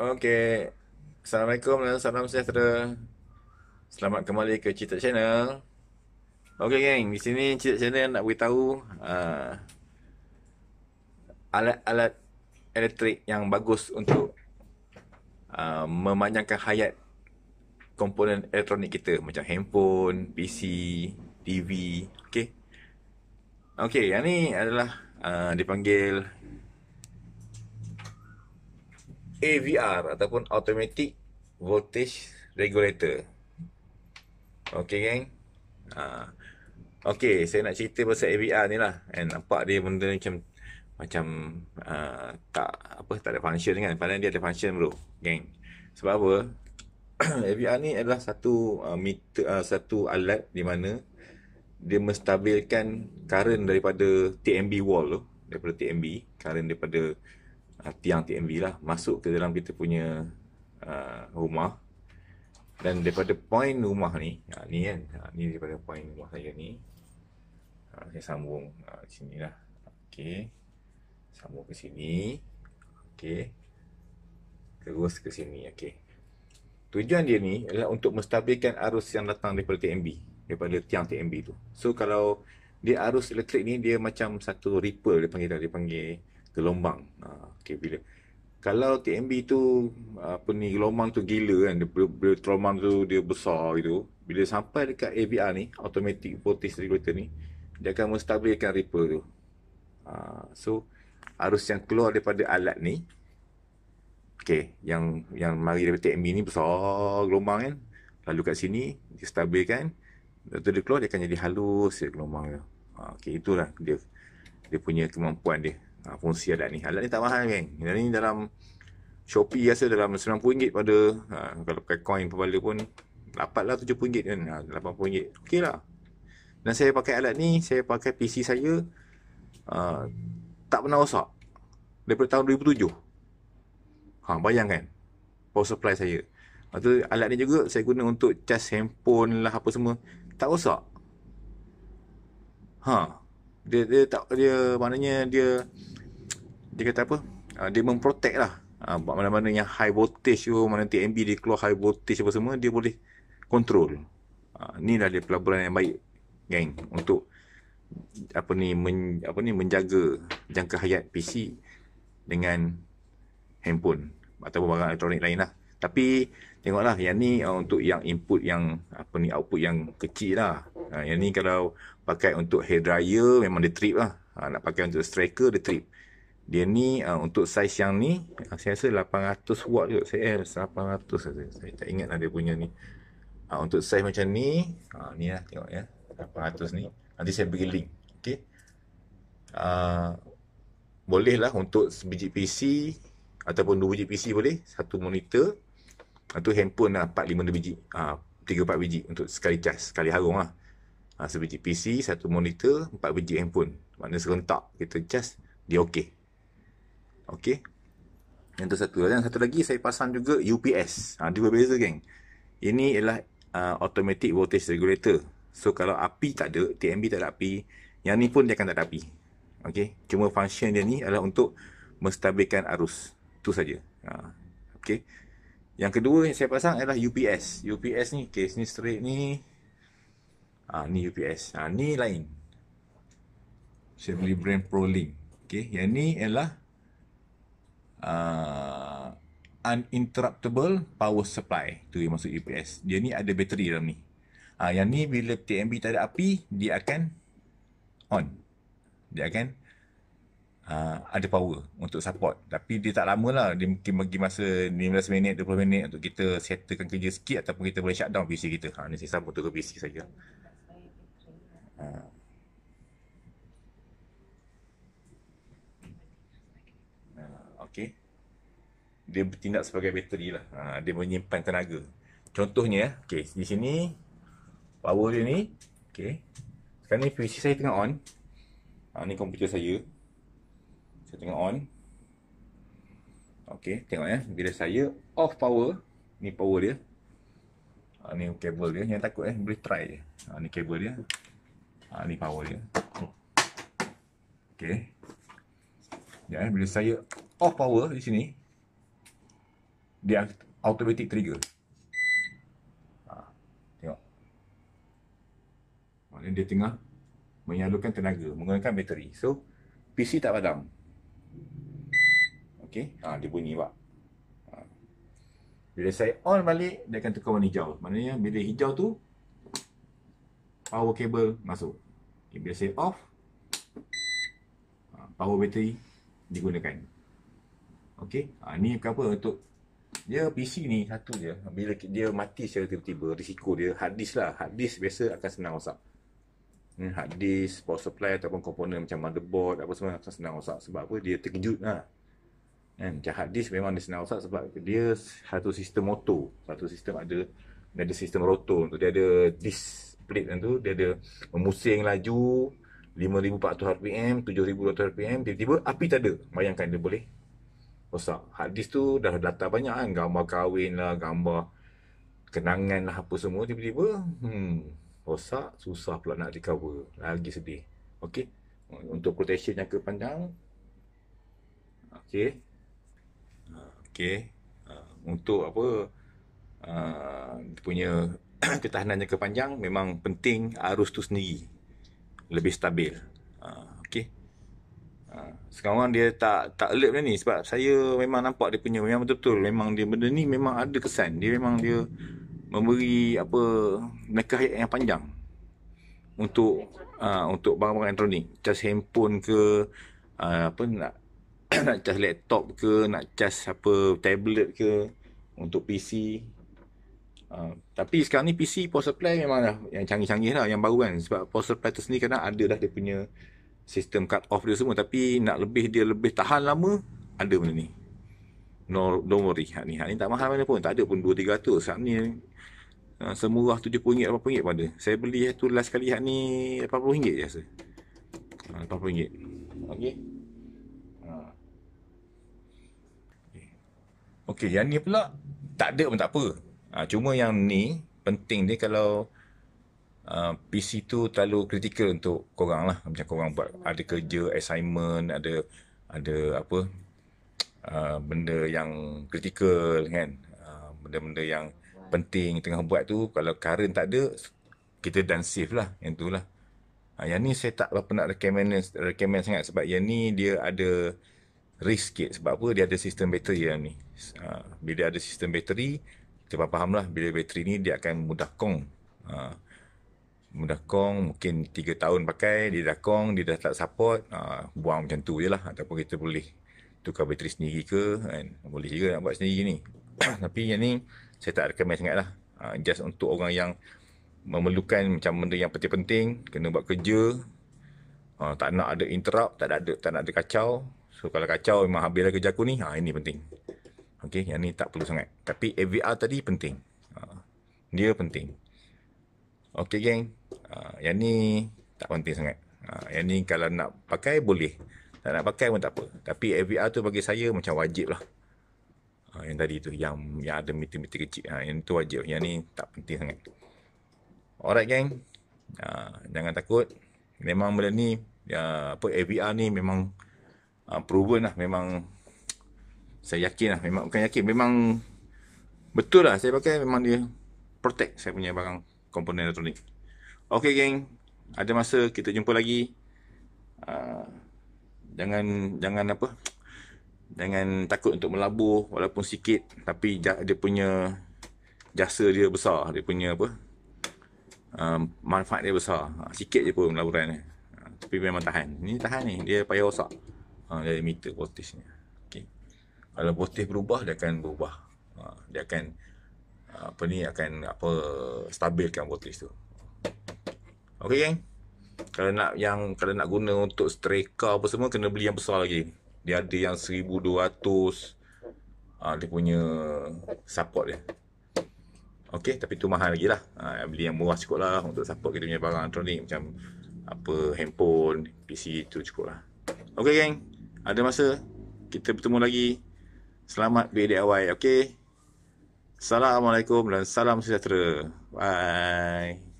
Okey. Assalamualaikum dan salam sejahtera. Selamat kembali ke Cita Channel. Okey geng, di sini Cita Channel nak beritahu alat-alat elektrik yang bagus untuk memanjangkan hayat komponen elektronik kita macam handphone, PC, TV. Okey. Okey, yang ni adalah dipanggil AVR ataupun Automatic Voltage Regulator. Okey geng. Uh, Okey, saya nak cerita pasal AVR ni lah. Nampak dia benda macam tak ada function kan. Padahal dia ada function bro, geng. Sebab apa? AVR ni adalah satu satu alat di mana dia menstabilkan current daripada TMB wall tu, daripada TMB, current daripada tiang TMB lah masuk ke dalam kita punya rumah. Dan daripada point rumah ni, ni kan, ni daripada point rumah saya ni, saya sambung sini lah. Okey, sambung ke sini. Okey, terus ke sini. Okey, tujuan dia ni adalah untuk menstabilkan arus yang datang daripada TMB, daripada tiang TMB tu. So kalau dia arus elektrik ni, dia macam satu ripple, dia panggil gelombang. Okey, bila kalau TMB tu gelombang tu gila kan, dia gelombang tu dia besar gitu, bila sampai dekat AVR ni, automatic voltage regulator ni, dia akan menstabilkan ripple tu. So arus yang keluar daripada alat ni, okey, yang mari daripada TMB ni besar gelombang kan, lalu kat sini dia stabilkan, lepas tu dia keluar, dia akan jadi halus dia gelombang tu. Okey, itulah dia punya kemampuan dia. Fungsi alat ni. Alat ni tak mahal geng. Alat ni dalam Shopee rasa dalam RM90 pada kalau pakai coin per bala pun dapatlah RM70 kan. RM80. Okey lah. Dan saya pakai alat ni, saya pakai PC saya tak pernah rosak daripada tahun 2007. Bayangkan power supply saya. Lepas tu alat ni juga saya guna untuk cas handphone lah apa semua, tak rosak. Dia maknanya dia kata apa? Dia memprotect lah. Mana-mana yang high voltage tu, mana TMB dia keluar high voltage apa semua, dia boleh control. Ni dah dia pelaburan yang baik, geng, untuk menjaga jangka hayat PC dengan handphone ataupun barang elektronik lain lah. Tapi tengoklah yang ni untuk yang input yang output yang kecil lah. Yang ni kalau pakai untuk hair dryer memang dia trip lah. Nak pakai untuk striker dia trip. Dia ni untuk saiz yang ni saya rasa 800 watt je. Saya 800 saja. Saya tak ingat lah dia punya ni. Untuk saiz macam ni, ni lah tengok ya. 800 ni. Nanti saya bagi link. Okey. Boleh lah untuk sebiji PC ataupun 2 biji PC boleh. Satu monitor. Atau handphone lah 4-5 biji. 3-4 biji untuk sekali cas, sekali harung lah. Sebiji PC, satu monitor, 4 biji handphone. Maknanya serentak kita cas, dia okey. Okey. Yang tu satu. Dan satu lagi saya pasang juga UPS. Dia berbeza geng. Ini ialah automatic voltage regulator. So kalau api tak ada, TMB tak ada api, yang ni pun dia akan tak ada api. Okey. Cuma function dia ni adalah untuk menstabilkan arus. Itu saja. Okey. Yang kedua yang saya pasang adalah UPS. UPS ni, okey, sini straight ni. Ni UPS. Ni lain. Saya beli brand ProLink. Okey, yang ni ialah uninterruptible power supply. Tu yang maksud UPS. Dia ni ada bateri dalam ni. Yang ni bila TMB tak ada api, dia akan on. Dia akan ada power untuk support. Tapi dia tak lama lah. Dia mungkin bagi masa 15 minit, 20 minit untuk kita settlekan kerja sikit, ataupun kita boleh shutdown PC kita. Ni saya sambung tu ke PC saja. Okey. Dia bertindak sebagai bateri lah. Dia menyimpan tenaga. Contohnya, okey, di sini power dia ni, okey. Sekarang ni PC saya tengah on. Ni komputer saya. Saya tengah on. Okey, tengok ya. Bila saya off power, ni power dia. Ni kabel dia. Jangan takut boleh try je. Ni kabel dia. Ni power dia. Okey. Ya, bila saya off power di sini, dia automatic trigger. Tengok. Maknanya dia tengah menyalurkan tenaga menggunakan bateri. So, PC tak padam. Okey, dia bunyi pak. Bila saya on balik, dia akan tukar warna hijau. Maknanya bila hijau tu, power cable masuk. Okay, bila saya off, power bateri digunakan. Okey, ni kenapa untuk dia PC ni satu je. Bila dia mati secara tiba-tiba, risiko dia hard disk lah. Hard disk biasa akan senang rosak. Hard disk, power supply ataupun komponen macam motherboard apa semua akan senang rosak. Sebab apa? Dia terkejut lah. Macam hard disk memang dia senang rosak sebab dia satu sistem auto. Satu sistem dia ada sistem rotor. Dia ada disk split tu, dia ada memusing laju 5,400 rpm, 7,200 rpm, tiba-tiba api tak ada. Bayangkan dia boleh rosak. Hard disk tu dah data banyak kan, gambar kahwin lah, gambar kenangan lah apa semua, tiba-tiba rosak, susah pula nak recover. Lagi sedih. Okey, untuk protection jangka panjang, okey, untuk apa, punya ketahanan jangka panjang, memang penting arus tu sendiri lebih stabil. Okey. Sekarang dia tak alert macam ni sebab saya memang nampak dia punya, memang betul-betul memang dia benda ni memang ada kesan. Dia memang dia memberi apa, nekah yang panjang untuk barang-barang elektronik, cas handphone ke, apa nak nak cas laptop ke, nak cas apa tablet ke, untuk PC. Tapi sekarang ni PC power supply memang dah yang canggih-canggih lah, yang baru kan. Sebab power supply tu sendiri kadang ada dah dia punya sistem cut off dia semua. Tapi nak dia lebih tahan lama, ada benda ni. No, don't worry. Hak ni tak mahal mana pun. Tak ada pun 200-300. Hak ni semurah RM70, RM80 pun ada. Saya beli tu last kali hak ni RM80 je rasa. RM80. Okey. Okey, yang ni pula tak ada pun tak apa. Cuma yang ni penting dia kalau PC tu terlalu kritikal untuk korang lah. Macam korang buat ada kerja, assignment, ada apa, benda yang kritikal kan, benda-benda yang penting tengah buat tu, kalau current tak ada, kita done safe lah. Yang tu lah. Yang ni saya tak berapa nak recommend sangat sebab yang ni dia ada risk sikit. Sebab apa? Dia ada sistem bateri yang ni. Bila ada sistem bateri, kita faham lah, bila bateri ni dia akan mudah kong. Mudah kong, mungkin 3 tahun pakai, dia dah kong, dia dah tak support, buang macam tu je lah. Ataupun kita boleh tukar bateri sendiri ke, kan? Boleh juga nak buat sendiri ni. Tapi yang ni, saya tak recommend sangat lah. Just untuk orang yang memerlukan macam benda yang penting-penting, kena buat kerja, tak nak ada interrupt, tak nak ada kacau. So kalau kacau memang habislah kerja aku ni, ini penting. Okey, yang ni tak perlu sangat. Tapi AVR tadi penting. Dia penting. Okey geng, yang ni tak penting sangat. Yang ni kalau nak pakai boleh, tak nak pakai pun tak apa. Tapi AVR tu bagi saya macam wajib lah. Yang tadi tu, yang ada meter-meter kecil, yang tu wajib. Yang ni tak penting sangat. Alright geng, jangan takut. Memang benda ni, AVR ni memang proven lah. Memang saya yakin lah, memang bukan yakin, memang betul lah saya pakai, memang dia protect saya punya barang komponen elektronik. Okey geng, ada masa kita jumpa lagi. Jangan takut untuk melabur walaupun sikit, tapi dia punya jasa dia besar, dia punya manfaat dia besar. Sikit je pun melaburan ni, tapi memang tahan. Ni tahan ni, dia payah rosak. Dari meter voltage ni. Okay. Kalau voltage berubah, dia akan berubah. Dia akan stabilkan voltage tu. Okey geng. Kalau nak guna untuk striker apa semua, kena beli yang besar lagi. Dia ada yang 1,200. Dia punya support dia. Okey, tapi tu mahal lagi lah. Beli yang murah cukup lah untuk support kita punya barang elektronik macam handphone, PC tu cukup lah. Okey geng, ada masa kita bertemu lagi. Selamat BDIY, okey. Assalamualaikum dan salam sejahtera. Bye.